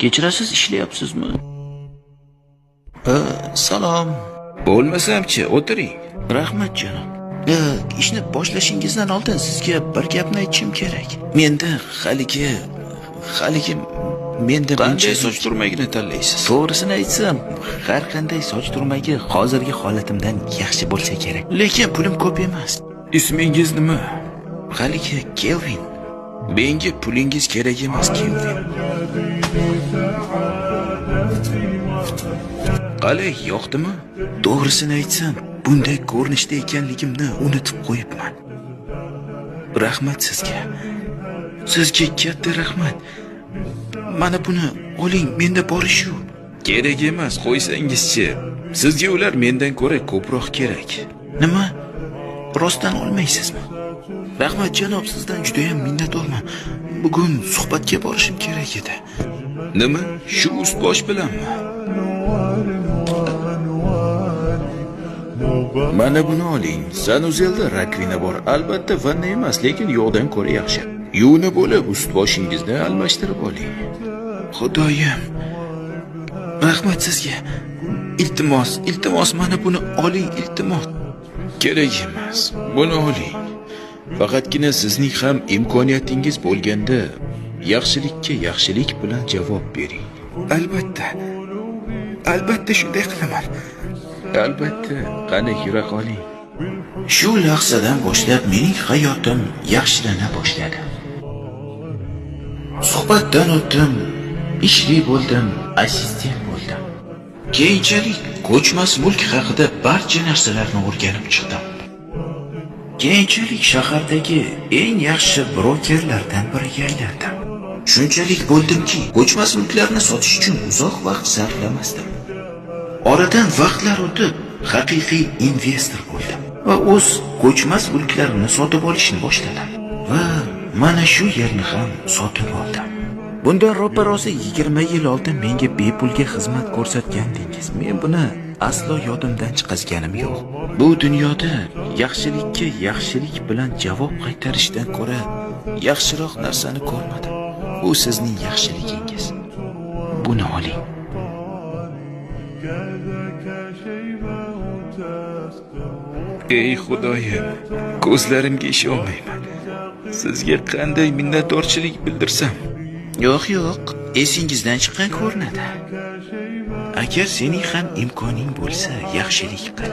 Kechirasiz, ishlayapsizmi? Salom. Bo'lmasam-chi, o'tiring. Rahmat janob. Ishni boshlashingizdan oldin sizga bir gapni aytishim kerak. Menda haligi Qanday soch turmagini tanlaysiz? To'g'risini aytsam, har qanday soch turmagi hozirgi holatimdan yaxshi bo'lsa kerak. Lekin pulim ko'p emas. Ismingiz nima? Haligi Kelvin. Menga pulingiz kerak emas, Kelvin. Qalay, yoqdimi? To'g'risini aytsam, bunday ko'rinishda ekanligimni unutib qo'yibman. Rahmat sizga. Sizga katta rahmat. Mana buni oling, menda bori shu. Kerak emas, qo'ysangizchi. Sizga ular mendan ko'ra ko'proq kerak. Nima? Rostdan olmaysizmi? Rahmat janob, sizdan juda ham minnatdorman. Bugun suhbatga borishim kerak edi. Nima? Shu ust-bosh bilanmi? Mana buni oling. Sanuzelda rakvina bor. Albatta vanna emas, lekin yo'qdan ko'ra yaxshi. Yuvni bo'lib ust-boshingizni almashtirib oling. Xudoyim. Rahmat sizga. Iltimos mana buni oling, iltimos. Kerak emas. Buni oling. Faqatgina sizning ham imkoniyatingiz bo'lganda yaxshilikka yaxshilik bilan javob bering. Albatta shunday qilaman. Albatta, qani yura qoling. Shu lahzadan boshlab mening hayotim yaxshilana boshladi. Suhbatdan o'tdim, ishli bo'ldim, assistent bo'ldim. Keyinchalik ko'chmas mulk haqida barcha narsalarni o'rganib chiqdim. Keyinchalik shahardagi eng yaxshi brokerlardan biriga aylandim. Shunchalik bo'ldimki, ko'chmas mulklarni sotish uchun uzoq vaqt sarflamasdim. Oradan vaqtlar o'tib, haqiqiy investor bo'ldim va o'z ko'chmas mulklarimni sotib olishni boshladim. Va mana shu yerni ham sotib oldim. Bundan ro'parosi 20 yil oldin menga bepulga xizmat ko'rsatgandingiz. Men buni aslo yodimdan chiqazganim yo'q. Bu dunyoda yaxshilikka yaxshilik bilan javob qaytarishdan ko'ra yaxshiroq narsani ko'rmadim. Bu sizning yaxshiligingiz. Buni oling. Ey Xudoyim, ko'zlarimga ishonmayman. Sizga qanday minnatdorchilik bildirsam? Yo'q, esingizdan chiqqan ko'rinadi. Agar sening ham imkoning bo'lsa, yaxshilik qil.